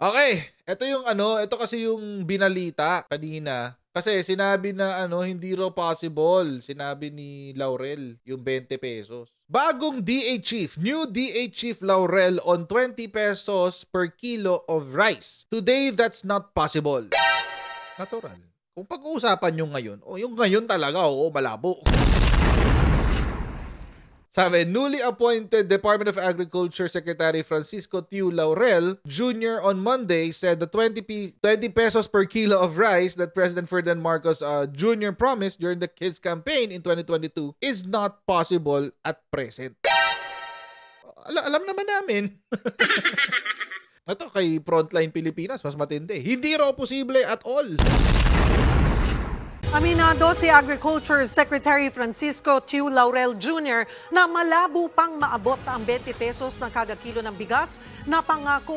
Okay, ito kasi yung binalita kanina. Kasi sinabi na hindi raw possible, sinabi ni Laurel, yung 20 pesos. Bagong DA chief, new DA chief Laurel on 20 pesos per kilo of rice. Today, that's not possible. Natural. Kung pag-uusapan yung ngayon, yung ngayon talaga, malabo. Sabi, newly appointed Department of Agriculture Secretary Francisco Tiu Laurel Jr. on Monday said the 20 pesos per kilo of rice that President Ferdinand Marcos Jr. promised during his campaign in 2022 is not possible at present. Alam naman namin. Ito kay Frontline Pilipinas, mas matindi. Hindi raw posible at all. Aminado si Agriculture Secretary Francisco Tiu Laurel Jr. na malabo pang maabot ang 20 pesos na kada kilo ng bigas na pangako